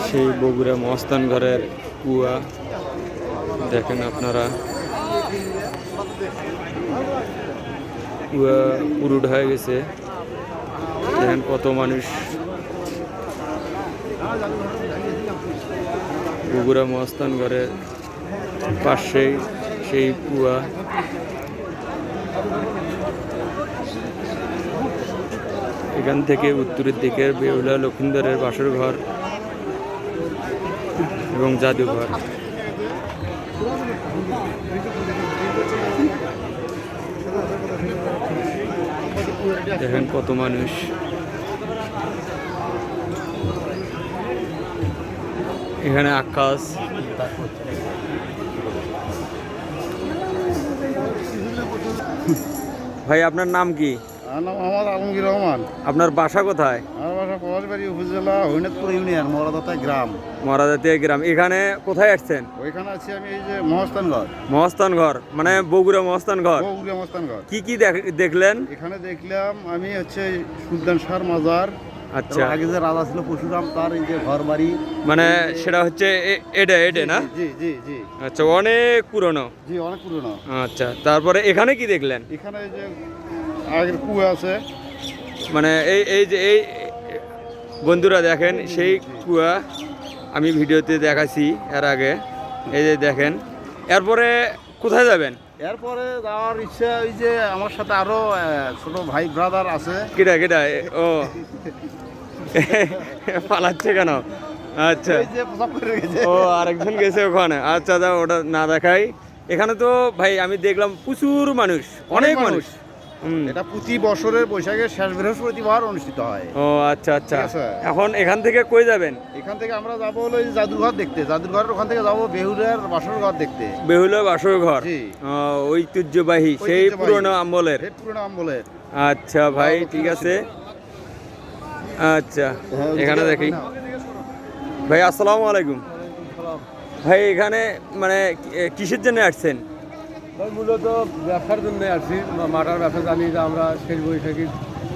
সেই বগুড়া মহাস্থান ঘরের কুয়া দেখেন আপনারা, কুয়া পুরুট হয়ে গেছে। দেখেন কত মানুষ বগুড়া মহাস্থান ঘরের পাশেই সেই কুয়া। এখান থেকে উত্তরের দিকের বেহুলা লক্ষিন্দরের বাসর ঘর এবং জাদুঘর। দেখেন কত মানুষ। এখানে আকাশ, ভাই আপনার নাম কি? মোহাম্মদ আলমগীর রহমান। আপনার বাসা কোথায়? আমার বাসা পলাশবাড়ি উপজেলা হরিনাথপুর ইউনিয়ন মরাদাতা গ্রাম। মরাদাতিয়া গ্রাম। এখানে কোথায় আসছেন? ওইখানে আছি আমি, এই যে মহাস্থান ঘর। মহাস্থান ঘর মানে বগুড়া মহাস্থান ঘর। বগুড়া মহাস্থান ঘর। কি কি দেখলেন? এখানে দেখলাম আমি হচ্ছে সুলতান শাহর মাজার। আচ্ছা, আগে যে রাজা ছিল পরশুরাম, তার এই যে ঘর বাড়ি, মানে সেটা হচ্ছে এডে না? জি জি জি। আচ্ছা, অনেক পুরনো। জি, অনেক পুরনো। আচ্ছা, তারপরে এখানে কি দেখলেন? এখানে এই যে আগের কুয়া আছে, মানে এই বন্ধুরা দেখেন সেই কুয়া আমি ভিডিওতে দেখাচ্ছি এর আগে। এই যে দেখেন। এরপরে কোথায় যাবেন? এরপরে যাওয়ার ইচ্ছা, ওই যে আমার সাথে আরো ছোট ভাই ব্রাদার আছে। কেটা ও পালাচ্ছে কেন? আচ্ছা, এই যে পোশাক পরে গেছে। ও আরেকজন গেছে ওখানে। আচ্ছা, ওটা না দেখাই। এখানে তো ভাই আমি দেখলাম প্রচুর মানুষ, অনেক মানুষ। এটা প্রতি বছরের বৈশাখের শেষ বৃহস্পতিবার অনুষ্ঠিত হয়। ও আচ্ছা আচ্ছা। ঠিক আছে। এখন এখান থেকে কই যাবেন? এখান থেকে আমরা যাবো হলো এই জাদুঘর দেখতে। জাদুঘরের ওখান থেকে যাবো বেহুলার বাসর ঘর দেখতে। বেহুলা বাসর ঘর, জি। ঐতিহ্যবাহী সেই পুরনো আমলের। সেই পুরনো আমলের। আচ্ছা ভাই, ঠিক আছে। আচ্ছা, এখানে দেখি। ভাই আসসালামু আলাইকুম। ভাই এখানে মানে কিসের জন্য আসছেন? মূলত ব্যবসার জন্য আসছি। মাটার ব্যবসা জানি যে আমরা শেষ বৈশাখী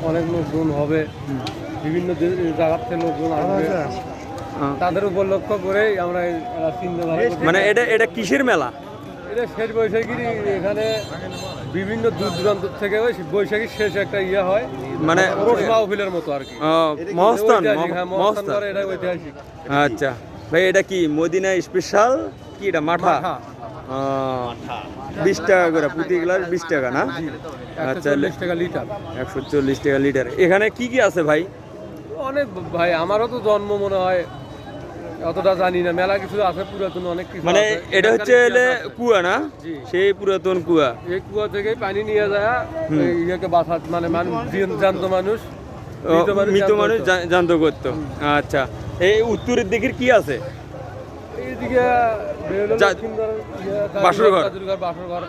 অনেক লোকজন হবে, বিভিন্ন জায়গার থেকে লোকজন আসবে, তাদের উপর লক্ষ্য করেই আমরা চিন্তাধারা। মানে এটা কিসের মেলা? এটা শেষ বৈশাখীর, এখানে বিভিন্ন দূর দূরান্ত থেকে ওই বৈশাখীর শেষ একটা ইয়ে হয়, মানে ওরস মাহফিলের মতো আর কি। মহাস্থান। মহাস্থান, এটা ঐতিহাসিক। আচ্ছা ভাই, এটা কি মদিনা স্পেশাল কি? এটা মাঠা 20 টাকা করে প্রতি গ্লাস, 20 টাকা না? আচ্ছা, 140 টাকা লিটার। 140 টাকা লিটার। এখানে কি কি আছে ভাই? অনেক ভাই, আমারও তো জন্ম মনে হয় অতটা জানি না। মেলা কিছু আছে, পুরাতন অনেক কিছু। মানে এটা হচ্ছে কুয়া না? জি। সেই পুরাতন কুয়া। এই কুয়া থেকে পানি নিয়ে যায় ইয়েকে বাঁচাত, মানে মানুষ, জানত মানুষ, মৃত মানুষ জানতো করতো। আচ্ছা, এই উত্তরের দিকের কি আছে? এইদিকে বাসর ঘর। বাসর ঘর।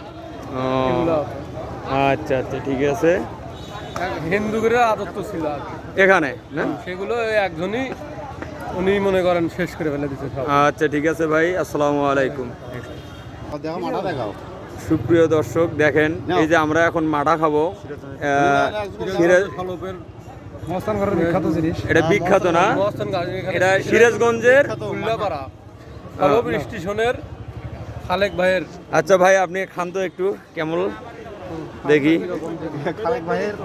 আচ্ছা আচ্ছা, ঠিক আছে। হিন্দুদের আদত্ত ছিল আর কি এখানে না? সেগুলো একজনই উনি মনে করেন শেষ করে ফেলে দিচ্ছে সব। আচ্ছা, ঠিক আছে ভাই, আসসালামু আলাইকুম। দেখো মাঠা দেখাও। সুপ্রিয় দর্শক দেখেন, এই যে আমরা এখন মাঠা খাবো। মহাস্থান ঘরের বিখ্যাত জিনিস। এটা বিখ্যাত না? মহাস্থান ঘর এটা সিরাজগঞ্জের উল্লাপাড়া স্টেশনের খালেক ভাইয়ের। আচ্ছা ভাই, আপনি খান তো একটু, কেমন দেখি। খালেক ভাইয়ের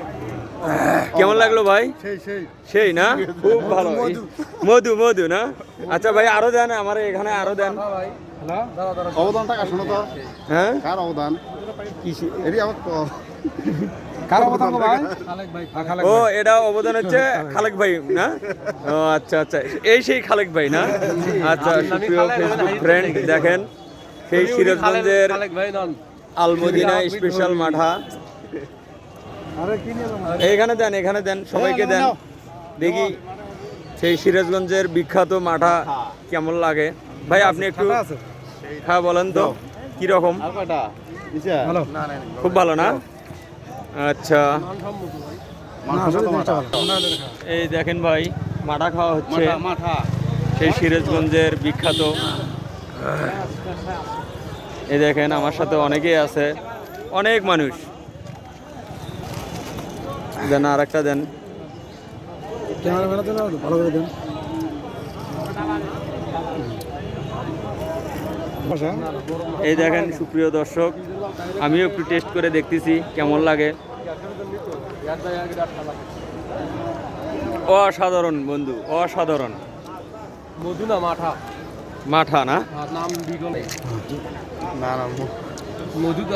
কেমন লাগলো ভাই? সেই সেই সেই না? খুব ভালো। মধু মধু না? আচ্ছা ভাই, আরো দেন, আমার এখানে আরো দেন। অবদানটা কার শোনো তো? হ্যাঁ, কার অবদান? কিসে? এটি আমার কার অবদান ভাই? খালেক ভাই। ও, এটা অবদান হচ্ছে খালেক ভাই না? ও আচ্ছা আচ্ছা, এই সেই খালেক ভাই না? আচ্ছা, সুপ্রিয় ফেসবুক ফ্রেন্ড দেখেন, সেই সিরাজগঞ্জের খালেক ভাই নন, আলমদিনা স্পেশাল মাঠা। এখানে দেন, এখানে দেন, সবাইকে দেন দেখি। সেই সিরাজগঞ্জের বিখ্যাত মাঠা কেমন লাগে ভাই? আপনি একটু হ্যাঁ বলেন তো কিরকম? খুব ভালো না? আচ্ছা, এই দেখেন ভাই, মাঠা খাওয়া হচ্ছে। সেই সিরাজগঞ্জের বিখ্যাত। এই দেখেন আমার সাথে অনেকেই আছে, অনেক মানুষ। দেন, আর একটা দেন। ক্যামেরা ভালো করে দেন। এই দেখেন সুপ্রিয় দর্শক, আমিও একটু টেস্ট করে দেখতেছি কেমন লাগে। অসাধারণ বন্ধু, অসাধারণ। মধু না মাঠা, মাঠা না? নাম বিগলে না মধু